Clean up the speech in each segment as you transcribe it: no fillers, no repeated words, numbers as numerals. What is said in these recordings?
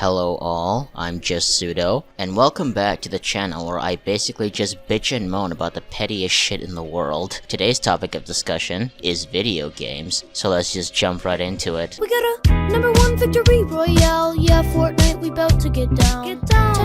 Hello all, I'm just Pseudo, and welcome back to the channel where I basically just bitch and moan about the pettiest shit in the world. Today's topic of discussion is video games, so let's just jump right into it. We got a #1 victory royale, yeah, Fortnite, we bout to get down.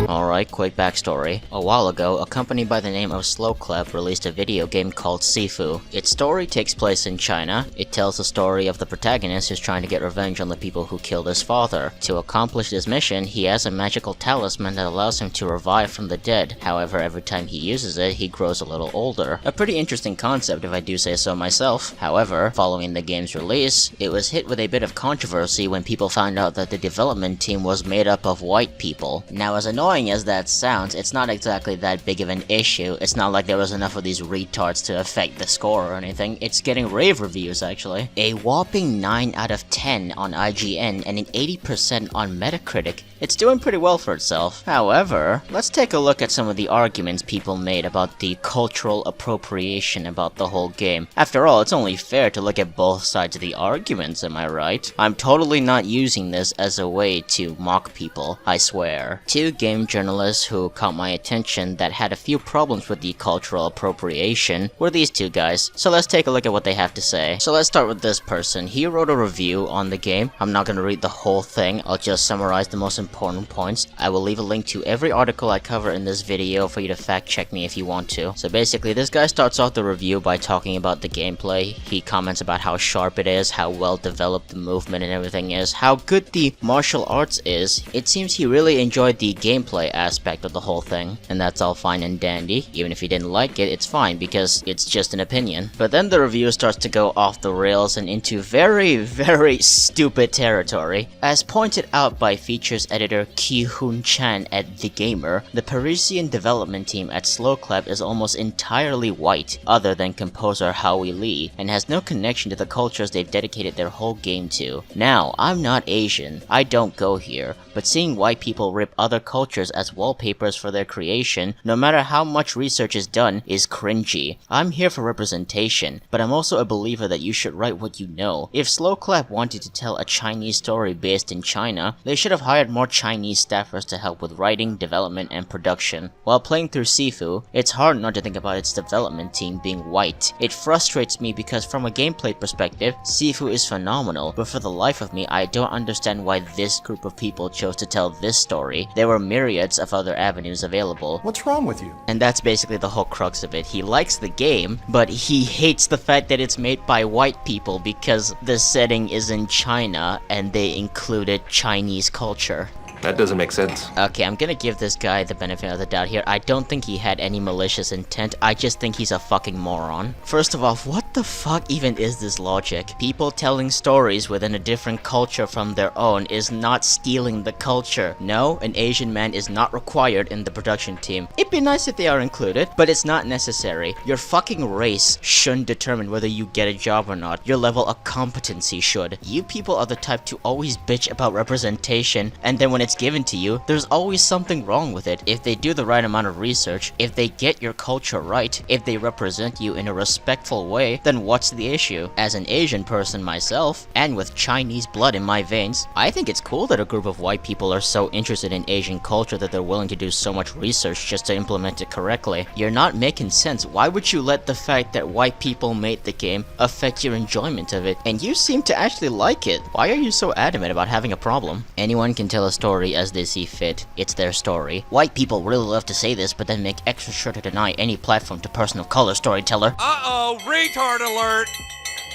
Alright, quick backstory. A while ago, a company by the name of Slowclap released a video game called Sifu. Its story takes place in China. It tells the story of the protagonist who's trying to get revenge on the people who killed his father. To accomplish this mission, he has a magical talisman that allows him to revive from the dead. However, every time he uses it, he grows a little older. A pretty interesting concept if I do say so myself. However, following the game's release, it was hit with a bit of controversy when people found out that the development team was made up of white people. Now, as annoying as that sounds, it's not exactly that big of an issue. It's not like there was enough of these retards to affect the score or anything. It's getting rave reviews actually. A whopping 9 out of 10 on IGN and an 80% on Metacritic. It's doing pretty well for itself. However, let's take a look at some of the arguments people made about the cultural appropriation about the whole game. After all, it's only fair to look at both sides of the arguments, am I right? I'm totally not using this as a way to mock people, I swear. Two game journalists who caught my attention that had a few problems with the cultural appropriation were these two guys. So let's take a look at what they have to say. So let's start with this person. He wrote a review on the game. I'm not gonna read the whole thing, I'll just summarize the most important points. I will leave a link to every article I cover in this video for you to fact check me if you want to. So basically, this guy starts off the review by talking about the gameplay. He comments about how sharp it is, how well developed the movement and everything is, how good the martial arts is. It seems he really enjoyed the gameplay aspect of the whole thing, and that's all fine and dandy. Even if you didn't like it, it's fine because it's just an opinion. But then the review starts to go off the rails and into very stupid territory. As pointed out by features editor Ki-Hoon Chan at The Gamer, the Parisian development team at Slowclap is almost entirely white, other than composer Howie Lee, and has no connection to the cultures they've dedicated their whole game to. Now, I'm not Asian, I don't go here, but seeing white people rip other cultures as wallpapers for their creation, no matter how much research is done, is cringy. I'm here for representation, but I'm also a believer that you should write what you know. If Slowclap wanted to tell a Chinese story based in China, they should have hired more Chinese staffers to help with writing, development, and production. While playing through Sifu, it's hard not to think about its development team being white. It frustrates me because from a gameplay perspective, Sifu is phenomenal, but for the life of me, I don't understand why this group of people chose to tell this story. There were myriads of other avenues available. What's wrong with you? And that's basically the whole crux of it. He likes the game, but he hates the fact that it's made by white people because the setting is in China and they included Chinese culture. That doesn't make sense. Okay, I'm gonna give this guy the benefit of the doubt here. I don't think he had any malicious intent. I just think he's a fucking moron. First of all, what the fuck even is this logic? People telling stories within a different culture from their own is not stealing the culture. No, an Asian man is not required in the production team. It'd be nice if they are included, but it's not necessary. Your fucking race shouldn't determine whether you get a job or not. Your level of competency should. You people are the type to always bitch about representation, and then when it's given to you, there's always something wrong with it. If they do the right amount of research, if they get your culture right, if they represent you in a respectful way, then what's the issue? As an Asian person myself, and with Chinese blood in my veins, I think it's cool that a group of white people are so interested in Asian culture that they're willing to do so much research just to implement it correctly. You're not making sense. Why would you let the fact that white people made the game affect your enjoyment of it? And you seem to actually like it. Why are you so adamant about having a problem? Anyone can tell a story as they see fit. It's their story. White people really love to say this, but then make extra sure to deny any platform to person of color storyteller. Uh-oh, retard alert!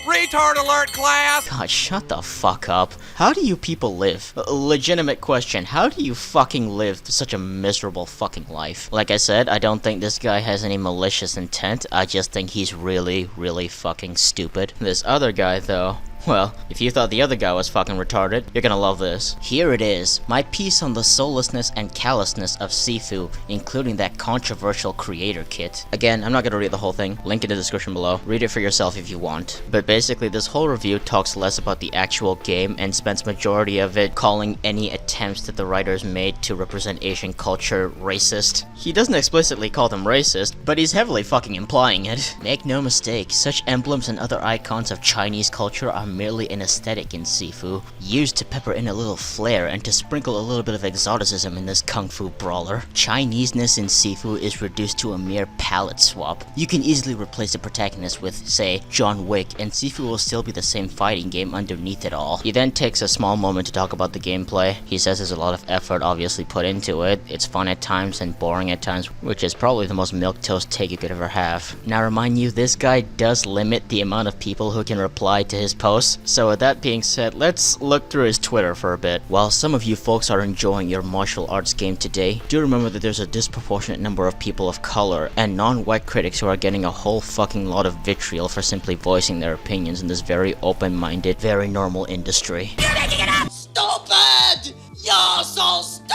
Retard alert, class! God, shut the fuck up. How do you people live? A legitimate question. How do you fucking live such a miserable fucking life? Like I said, I don't think this guy has any malicious intent. I just think he's really fucking stupid. This other guy, though, well, if you thought the other guy was fucking retarded, you're gonna love this. Here it is, my piece on the soullessness and callousness of Sifu, including that controversial creator kit. Again, I'm not gonna read the whole thing, link in the description below, read it for yourself if you want. But basically, this whole review talks less about the actual game and spends majority of it calling any attempts that the writers made to represent Asian culture racist. He doesn't explicitly call them racist, but he's heavily fucking implying it. Make no mistake, such emblems and other icons of Chinese culture are merely an aesthetic in Sifu, used to pepper in a little flair and to sprinkle a little bit of exoticism in this kung fu brawler. Chineseness in Sifu is reduced to a mere palette swap. You can easily replace the protagonist with, say, John Wick, and Sifu will still be the same fighting game underneath it all. He then takes a small moment to talk about the gameplay. He says there's a lot of effort obviously put into it. It's fun at times and boring at times, which is probably the most milquetoast take you could ever have. Now remind you, this guy does limit the amount of people who can reply to his posts. So with that being said, let's look through his Twitter for a bit. While some of you folks are enjoying your martial arts game today, do remember that there's a disproportionate number of people of color and non-white critics who are getting a whole fucking lot of vitriol for simply voicing their opinions in this very open-minded, very normal industry. You're making it up! Stupid! You're so stupid!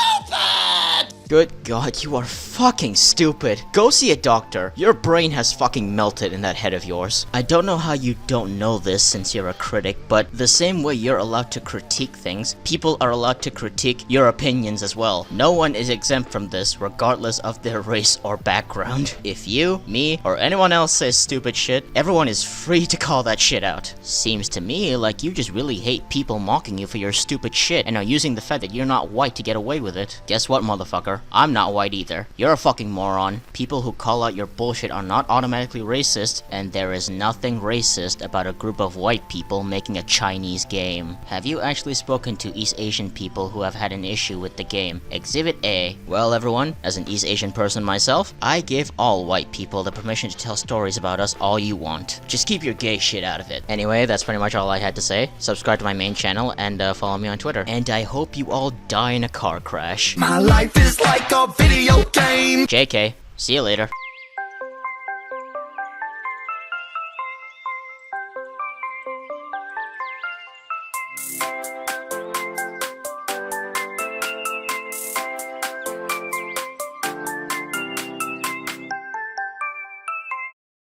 Good God, you are fucking stupid. Go see a doctor. Your brain has fucking melted in that head of yours. I don't know how you don't know this since you're a critic, but the same way you're allowed to critique things, people are allowed to critique your opinions as well. No one is exempt from this, regardless of their race or background. If you, me, or anyone else says stupid shit, everyone is free to call that shit out. Seems to me like you just really hate people mocking you for your stupid shit and are using the fact that you're not white to get away with it. Guess what, motherfucker? I'm not white either. You're a fucking moron. People who call out your bullshit are not automatically racist, and there is nothing racist about a group of white people making a Chinese game. Have you actually spoken to East Asian people who have had an issue with the game? Exhibit A. Well, everyone, as an East Asian person myself, I give all white people the permission to tell stories about us all you want. Just keep your gay shit out of it. Anyway, that's pretty much all I had to say. Subscribe to my main channel and follow me on Twitter. And I hope you all die in a car crash. My life is like a video game! JK, see you later.